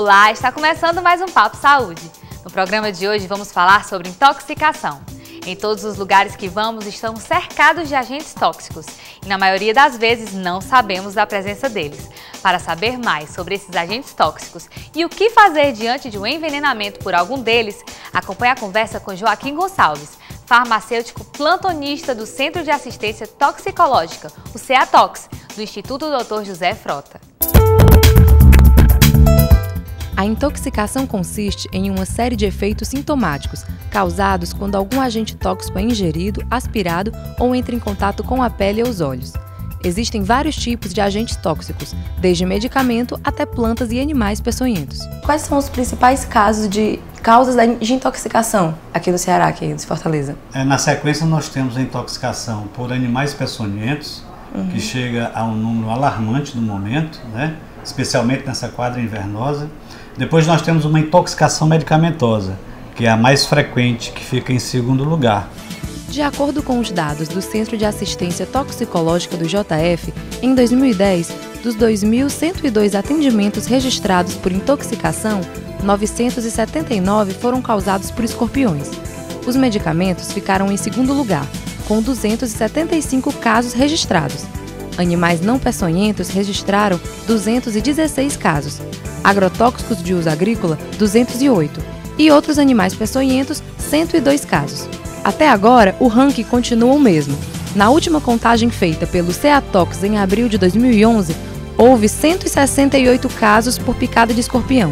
Olá, está começando mais um Papo Saúde. No programa de hoje vamos falar sobre intoxicação. Em todos os lugares que vamos estamos cercados de agentes tóxicos e na maioria das vezes não sabemos da presença deles. Para saber mais sobre esses agentes tóxicos e o que fazer diante de um envenenamento por algum deles, acompanhe a conversa com Joaquim Gonçalves, farmacêutico plantonista do Centro de Assistência Toxicológica, o CEATOX, do Instituto Dr. José Frota. A intoxicação consiste em uma série de efeitos sintomáticos causados quando algum agente tóxico é ingerido, aspirado ou entra em contato com a pele ou os olhos. Existem vários tipos de agentes tóxicos, desde medicamento até plantas e animais peçonhentos. Quais são os principais casos de causas de intoxicação aqui no Ceará, aqui em Fortaleza? Na sequência nós temos a intoxicação por animais peçonhentos, que chega a um número alarmante no momento, né? Especialmente nessa quadra invernosa. Depois nós temos uma intoxicação medicamentosa, que é a mais frequente, que fica em segundo lugar. De acordo com os dados do Centro de Assistência Toxicológica do JF, em 2010, dos 2.102 atendimentos registrados por intoxicação, 979 foram causados por escorpiões. Os medicamentos ficaram em segundo lugar, com 275 casos registrados. Animais não peçonhentos registraram 216 casos, agrotóxicos de uso agrícola 208 e outros animais peçonhentos 102 casos. Até agora, o ranking continua o mesmo. Na última contagem feita pelo CEATOX em abril de 2011, houve 168 casos por picada de escorpião,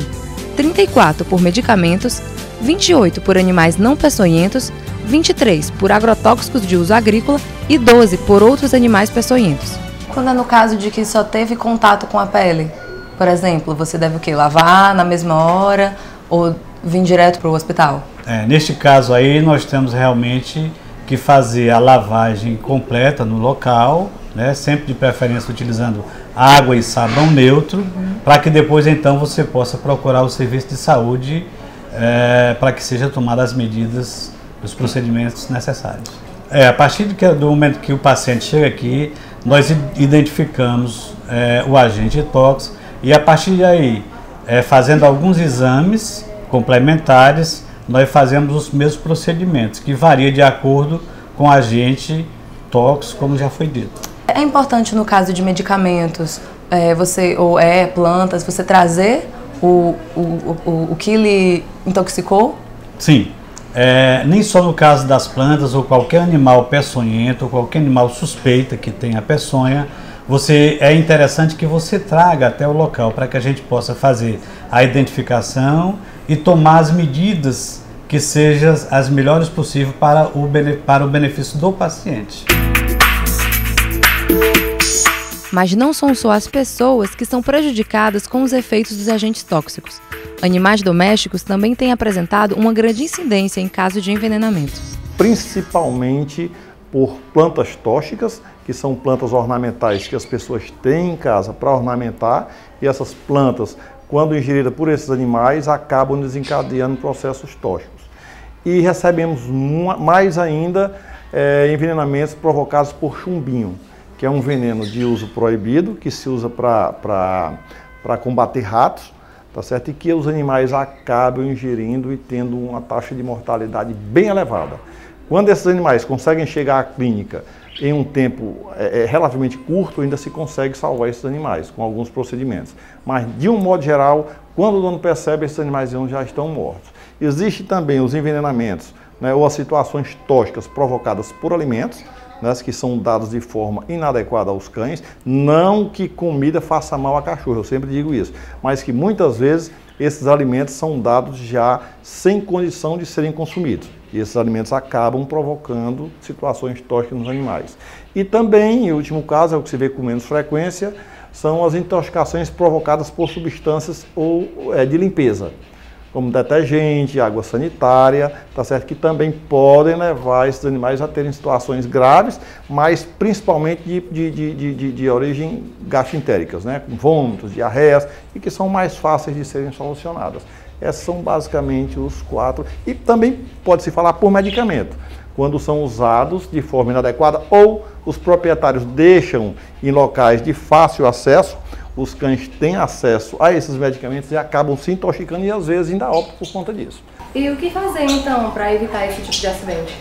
34 por medicamentos, 28 por animais não peçonhentos, 23 por agrotóxicos de uso agrícola e 12 por outros animais peçonhentos. Quando é no caso de que só teve contato com a pele, por exemplo, você deve o quê? Lavar na mesma hora ou vir direto para o hospital? Neste caso aí nós temos realmente que fazer a lavagem completa no local, né? Sempre de preferência utilizando água e sabão neutro, para que depois então você possa procurar o serviço de saúde para que sejam tomadas as medidas, os procedimentos necessários. A partir do momento que o paciente chega aqui, nós identificamos o agente tóxico e a partir daí, fazendo alguns exames complementares, nós fazemos os mesmos procedimentos, que varia de acordo com o agente tóxico, como já foi dito. É importante no caso de medicamentos, plantas, você trazer o que lhe intoxicou? Sim. Nem só no caso das plantas ou qualquer animal peçonhento ou qualquer animal suspeita que tenha peçonha, é interessante que você traga até o local para que a gente possa fazer a identificação e tomar as medidas que sejam as melhores possíveis para o benefício do paciente. Mas não são só as pessoas que são prejudicadas com os efeitos dos agentes tóxicos. Animais domésticos também têm apresentado uma grande incidência em caso de envenenamento. Principalmente por plantas tóxicas, que são plantas ornamentais que as pessoas têm em casa para ornamentar, e essas plantas, quando ingeridas por esses animais, acabam desencadeando processos tóxicos. E recebemos mais ainda envenenamentos provocados por chumbinho, que é um veneno de uso proibido, que se usa para combater ratos, tá certo? E que os animais acabam ingerindo e tendo uma taxa de mortalidade bem elevada. Quando esses animais conseguem chegar à clínica em um tempo relativamente curto, ainda se consegue salvar esses animais com alguns procedimentos. Mas, de um modo geral, quando o dono percebe, esses animais já estão mortos. Existem também os envenenamentos, né, ou as situações tóxicas provocadas por alimentos, né, que são dados de forma inadequada aos cães. Não que comida faça mal a cachorro, eu sempre digo isso, mas que muitas vezes esses alimentos são dados já sem condição de serem consumidos. E esses alimentos acabam provocando situações tóxicas nos animais. E também, em último caso, é o que se vê com menos frequência, são as intoxicações provocadas por substâncias de limpeza, como detergente, água sanitária, tá certo? Que também podem levar esses animais a terem situações graves, mas principalmente de origem gastroentéricas, né? Com vômitos, diarreias, e que são mais fáceis de serem solucionadas. Esses são basicamente os 4. E também pode-se falar por medicamento, quando são usados de forma inadequada ou os proprietários deixam em locais de fácil acesso os cães têm acesso a esses medicamentos e acabam se intoxicando e às vezes ainda optam por conta disso. E o que fazer então para evitar esse tipo de acidente?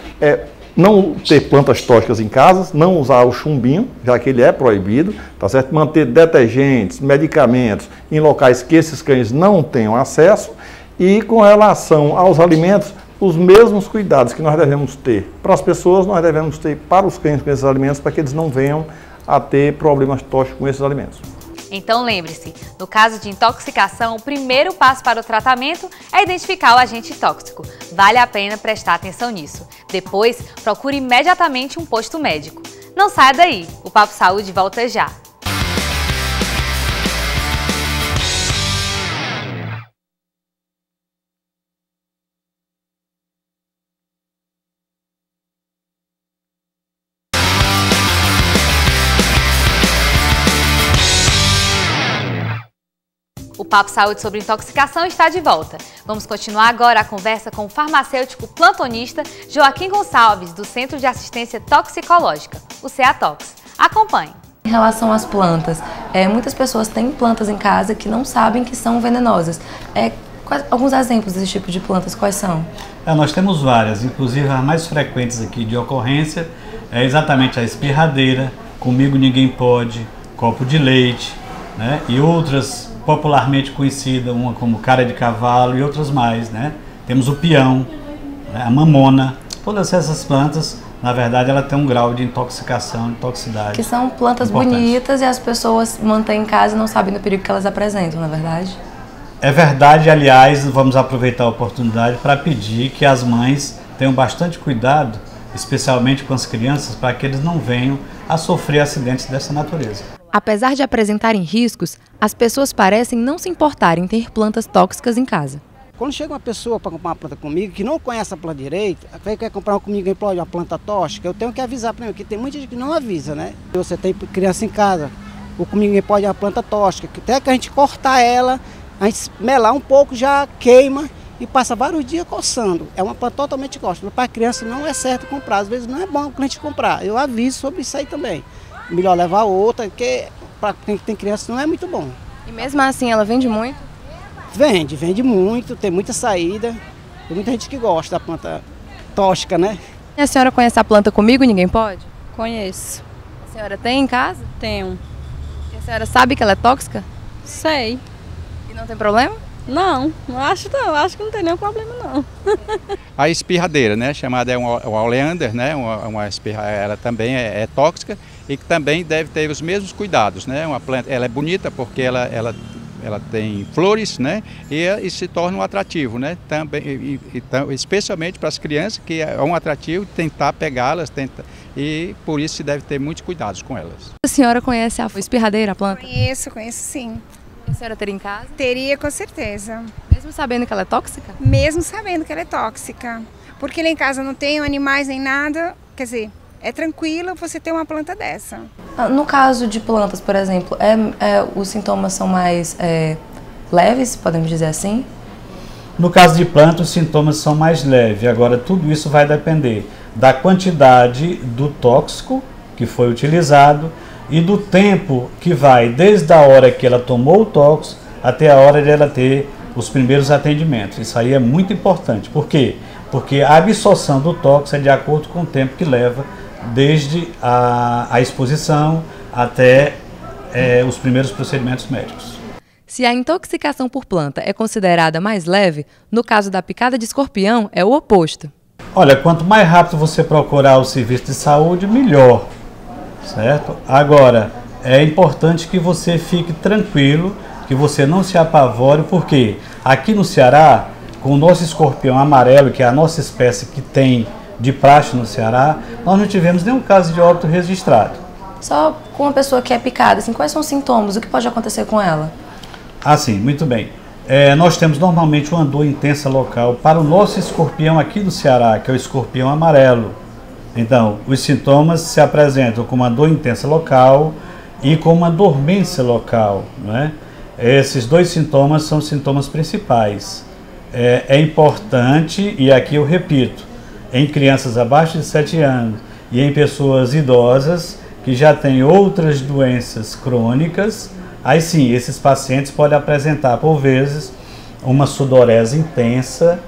Não ter plantas tóxicas em casa, não usar o chumbinho, já que ele é proibido, tá certo? Manter detergentes, medicamentos em locais que esses cães não tenham acesso e com relação aos alimentos, os mesmos cuidados que nós devemos ter para as pessoas, nós devemos ter para os cães com esses alimentos, para que eles não venham a ter problemas tóxicos com esses alimentos. Então lembre-se, no caso de intoxicação, o primeiro passo para o tratamento é identificar o agente tóxico. Vale a pena prestar atenção nisso. Depois, procure imediatamente um posto médico. Não saia daí, o Papo Saúde volta já. O Papo Saúde sobre intoxicação está de volta. Vamos continuar agora a conversa com o farmacêutico plantonista Joaquim Gonçalves, do Centro de Assistência Toxicológica, o CEATOX. Acompanhe. Em relação às plantas, muitas pessoas têm plantas em casa que não sabem que são venenosas. Alguns exemplos desse tipo de plantas, quais são? Nós temos várias, inclusive as mais frequentes aqui de ocorrência é exatamente a espirradeira, comigo ninguém pode, copo de leite, né? E outras popularmente conhecidas, uma como cara de cavalo e outras mais, né? Temos o peão, né? A mamona, todas essas plantas, na verdade, ela tem um grau de intoxicação, de toxicidade. Que são plantas bonitas e as pessoas mantêm em casa e não sabem do perigo que elas apresentam, na verdade? É verdade, aliás, vamos aproveitar a oportunidade para pedir que as mães tenham bastante cuidado, especialmente com as crianças, para que eles não venham a sofrer acidentes dessa natureza. Apesar de apresentarem riscos, as pessoas parecem não se importar em ter plantas tóxicas em casa. Quando chega uma pessoa para comprar uma planta comigo que não conhece a planta direito, quer comprar comigo uma planta tóxica, eu tenho que avisar para mim, porque tem muita gente que não avisa, né? Você tem criança em casa, o comigo pode uma planta tóxica, até que a gente cortar ela, a gente melar um pouco, já queima e passa vários dias coçando. É uma planta totalmente tóxica. Para a criança não é certo comprar, às vezes não é bom o cliente comprar. Eu aviso sobre isso aí também. Melhor levar outra, porque para quem tem criança não é muito bom. E mesmo assim ela vende muito? Vende muito, tem muita saída. Tem muita gente que gosta da planta tóxica, né? E a senhora conhece a planta comigo ninguém pode? Conheço. A senhora tem em casa? Tenho. E a senhora sabe que ela é tóxica? Sei. E não tem problema? Não, acho que não tem nenhum problema não. A espirradeira, né, chamada o oleander, né, uma espirradeira, ela também é tóxica e que também deve ter os mesmos cuidados, né, uma planta, ela é bonita porque ela tem flores, né, e se torna um atrativo, né, também, especialmente para as crianças, que é um atrativo tentar pegá-las, e por isso se deve ter muitos cuidados com elas. A senhora conhece a espirradeira, a planta? Conheço sim. A senhora teria em casa? Teria, com certeza. Mesmo sabendo que ela é tóxica? Mesmo sabendo que ela é tóxica. Porque lá em casa não tem animais nem nada, quer dizer, é tranquilo você ter uma planta dessa. No caso de plantas, por exemplo, os sintomas são mais leves, podemos dizer assim? No caso de plantas, os sintomas são mais leves. Agora, tudo isso vai depender da quantidade do tóxico que foi utilizado e do tempo que vai desde a hora que ela tomou o tóxico até a hora de ela ter os primeiros atendimentos. Isso aí é muito importante. Por quê? Porque a absorção do tóxico é de acordo com o tempo que leva desde a exposição até os primeiros procedimentos médicos. Se a intoxicação por planta é considerada mais leve, no caso da picada de escorpião é o oposto. Olha, quanto mais rápido você procurar o serviço de saúde, melhor. Certo? Agora, é importante que você fique tranquilo, que você não se apavore, porque aqui no Ceará, com o nosso escorpião amarelo, que é a nossa espécie que tem de praxe no Ceará, nós não tivemos nenhum caso de óbito registrado. Só com uma pessoa que é picada, assim, quais são os sintomas? O que pode acontecer com ela? Ah, sim, muito bem. Nós temos normalmente uma dor intensa local para o nosso escorpião aqui do Ceará, que é o escorpião amarelo. Então, os sintomas se apresentam com uma dor intensa local e com uma dormência local, né? Esses dois sintomas são os sintomas principais. É importante, e aqui eu repito, em crianças abaixo de 7 anos e em pessoas idosas que já têm outras doenças crônicas, aí sim, esses pacientes podem apresentar, por vezes, uma sudorese intensa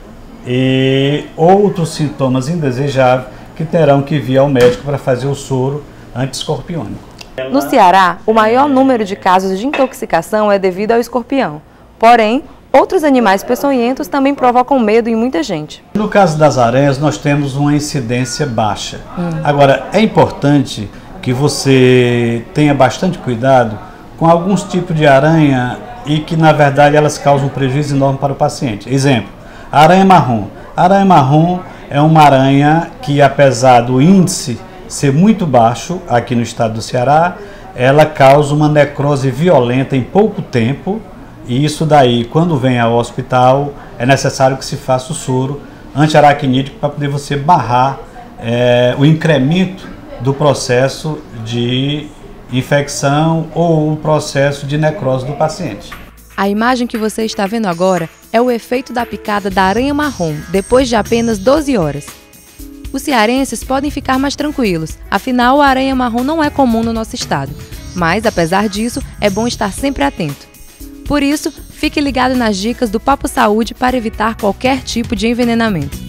e outros sintomas indesejáveis que terão que vir ao médico para fazer o soro anti-escorpiônico. No Ceará, o maior número de casos de intoxicação é devido ao escorpião. Porém, outros animais peçonhentos também provocam medo em muita gente. No caso das aranhas, nós temos uma incidência baixa. Agora, é importante que você tenha bastante cuidado com alguns tipos de aranha e que, na verdade, elas causam um prejuízo enorme para o paciente. Exemplo, a aranha marrom. A aranha marrom é uma aranha que, apesar do índice ser muito baixo aqui no estado do Ceará, ela causa uma necrose violenta em pouco tempo, e isso daí, quando vem ao hospital, é necessário que se faça o soro antiaracnídeo para poder você barrar o incremento do processo de infecção ou o processo de necrose do paciente. A imagem que você está vendo agora é o efeito da picada da aranha marrom, depois de apenas 12 horas. Os cearenses podem ficar mais tranquilos, afinal a aranha marrom não é comum no nosso estado. Mas, apesar disso, é bom estar sempre atento. Por isso, fique ligado nas dicas do Papo Saúde para evitar qualquer tipo de envenenamento.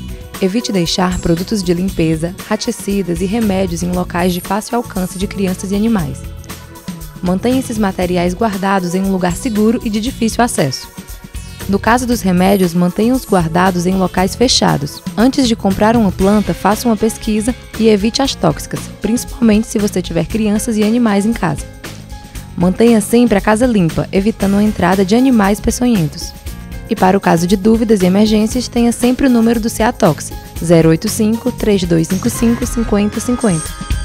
Evite deixar produtos de limpeza, raticidas e remédios em locais de fácil alcance de crianças e animais. Mantenha esses materiais guardados em um lugar seguro e de difícil acesso. No caso dos remédios, mantenha-os guardados em locais fechados. Antes de comprar uma planta, faça uma pesquisa e evite as tóxicas, principalmente se você tiver crianças e animais em casa. Mantenha sempre a casa limpa, evitando a entrada de animais peçonhentos. E para o caso de dúvidas e emergências, tenha sempre o número do Ceatox, 085 3255 5050.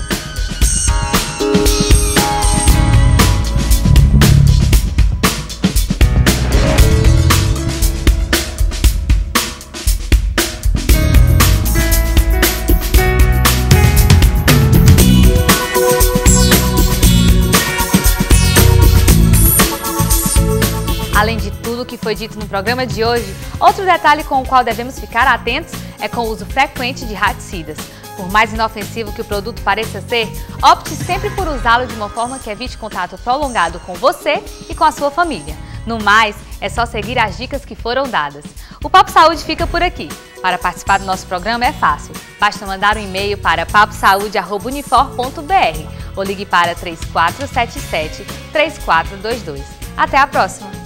Além de tudo que foi dito no programa de hoje, outro detalhe com o qual devemos ficar atentos é com o uso frequente de raticidas. Por mais inofensivo que o produto pareça ser, opte sempre por usá-lo de uma forma que evite contato prolongado com você e com a sua família. No mais, é só seguir as dicas que foram dadas. O Papo Saúde fica por aqui. Para participar do nosso programa é fácil. Basta mandar um e-mail para paposaude@unifor.br ou ligue para 3477-3422. Até a próxima!